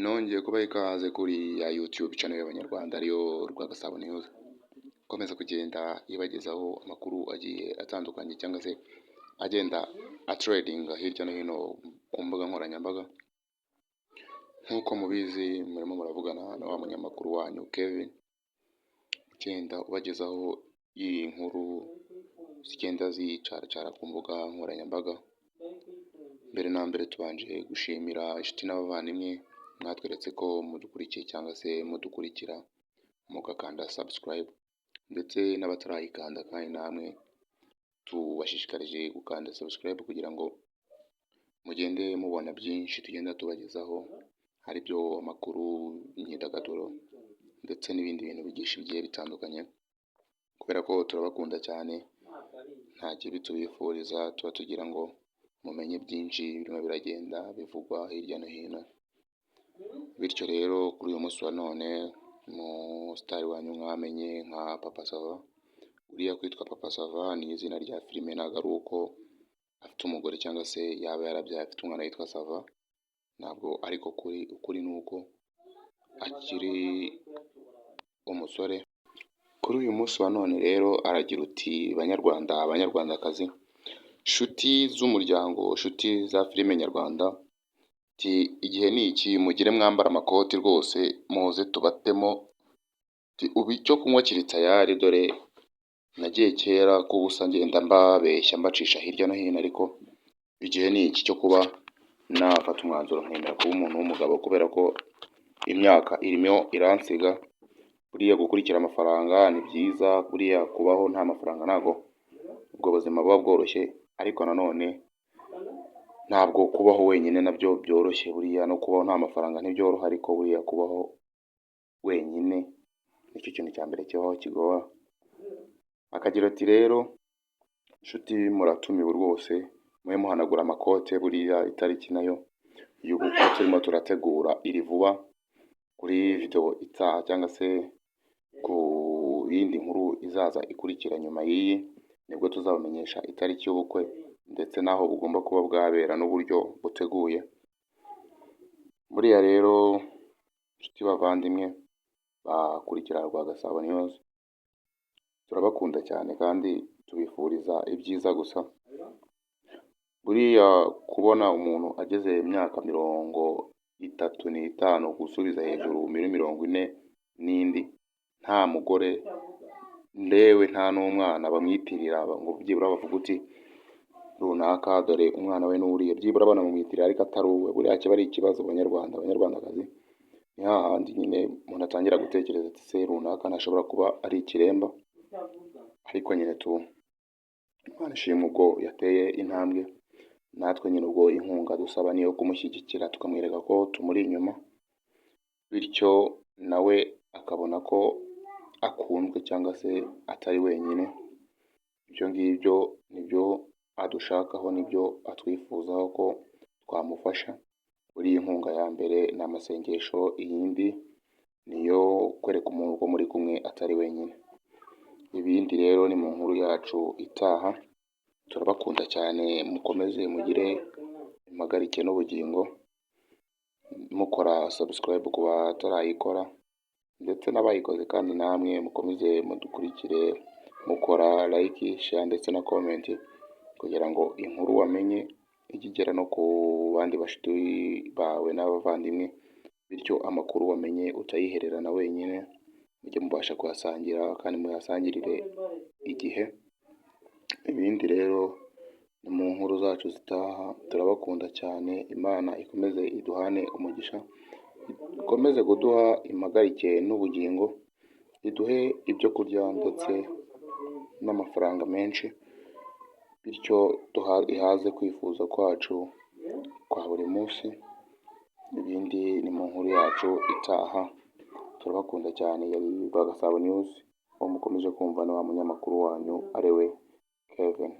Nongeye kubaha ikaze kuri ya YouTube channel y'Abanyarwanda ariyo Rwagasabo News, ikomeza kugenda ibagezaho amakuru agiye atandukanye cyangwa se agenda atredinga hirya no hino ku mbuga nkoranyambaga. Nk'uko mubizi murimo muravugana na wa munyamakuru wanyu Kevin, ugenda ubagezaho iyi nkuru zigenda zicaracara ku mbuga nkoranyambaga. Mbere na mbere tubanje gushimira inshuti n'abavandimwe mwatweretse ko mudukurikiye cyangwa se mudukurikira mugakanda subscribe, ndetse n'abatarayikanda kandi namwe tubashishikarije gukanda subscribe kugira ngo mugende mubona byinshi tugenda tubagezaho, hari byo amakuru, imyidagaduro ndetse n'ibindi bintu bigisha bigiye bitandukanye, kubera ko turabakunda cyane nta kibi tubifuriza, tuba tugira ngo mumenye byinshi birimo biragenda bivugwa hirya no hino. Bityo rero kuri uyu munsi wa none umusitari wanyu mwamenye nka Papa Sava, uriya kwitwa Papa Sava ni izina rya filime, ntabwo ari uko afite umugore cyangwa se yaba yarabyaye afite umwana yitwa Sava, ntabwo ariko ukuri ni uko akiri umusore. Kuri uyu munsi wa none rero aragira uti banyarwanda, banyarwandakazi, nshuti z'umuryango, nshuti za filime nyarwanda, igihe ni iki, mugire mwambara amakoti rwose muze tubatemo, ubu icyo kunywa kiri tayari, dore nagiye kera k'ubusa ngenda mbabeshya mbacisha hirya no hino, ariko igihe ni iki cyo kuba nafata umwanzuro nkemera kuba umuntu w'umugabo, kubera ko imyaka irimo iransiga. Buriya gukurikira amafaranga ni byiza, buriya kubaho nta mafaranga ntabwo ubwo buzima buba bworoshye, ariko nanone ntabwo kubaho wenyine nabyo byoroshye, buriya no kubaho nta mafaranga ntibyoroha, ariko buriya kubaho wenyine nicyo kintu cya mbere kibaho kigora. Akagira ati rero nshuti muratumiwe rwose, mwe muhanagura amakote, buriya itariki nayo y'ubukwe turimo turategura iri vuba. Kuri video itaha cyangwa se ku yindi nkuru izaza ikurikira nyuma y'iyi, nibwo tuzabamenyesha itariki y'ubukwe ndetse n'aho bugomba kuba bwabera n'uburyo buteguye. Buriya rero nshuti bavandimwe bakurikira Rwagasabo News, turabakunda cyane kandi tubifuriza ibyiza gusa. Buriya kubona umuntu ageze imyaka 35 gusubiza hejuru muri 40 n'indi, nta mugore ndewe nta n'umwana bamwitirira ngo byibura bavuga uti runaka dore umwana we n'uriye, byibura banamumwitirira ariko atari uwe, buriya kiba ari ikibazo. Abanyarwanda, abanyarwandakazi, ni hahandi nyine umuntu atangira gutekereza ati se runaka ntashobora kuba ari ikiremba. Ariko nyine Imana ishimwe ubwo yateye intambwe, natwe nyine ubwo inkunga dusaba niyo kumushyigikira tukamwereka ko tumuri inyuma, bityo nawe akabona ko akunzwe cyangwa se atari wenyine. Ibyo ngibyo nibyo adushakaho, nibyo atwifuzaho ko twamufasha. Buri inkunga ya mbere ni amasengesho, iyindi niyo kwereka umuntu ko muri kumwe atari wenyine. Ibindi rero ni mu nkuru yacu itaha. Turabakunda cyane, mukomeze mugire impagarike n'ubugingo, mukora subscribe ku batarayikora, ndetse n'abayikoze kandi namwe mukomeze mudukurikire mukora like, share ndetse na comment, kugira ngo inkuru wamenye ijye igera no ku bandi bashuti bawe n'abavandimwe, bityo amakuru wamenye utayihererana wenyine, mujye mubasha kuhasangira kandi muyasangirire igihe. Ibindi rero ni mu nkuru zacu zitaha. Turabakunda cyane, Imana ikomeze iduhane umugisha, ikomeze kuduha impagarike n'ubugingo, iduhe ibyo kurya ndetse n'amafaranga menshi, bityo ihaze kwifuza kwacu kwa buri munsi. Ibindi ni mu nkuru yacu itaha. Turabakunda cyane. Yari Rwagasabo News, uwo mukomeje kumva na wa munyamakuru wanyu ariwe Kevin.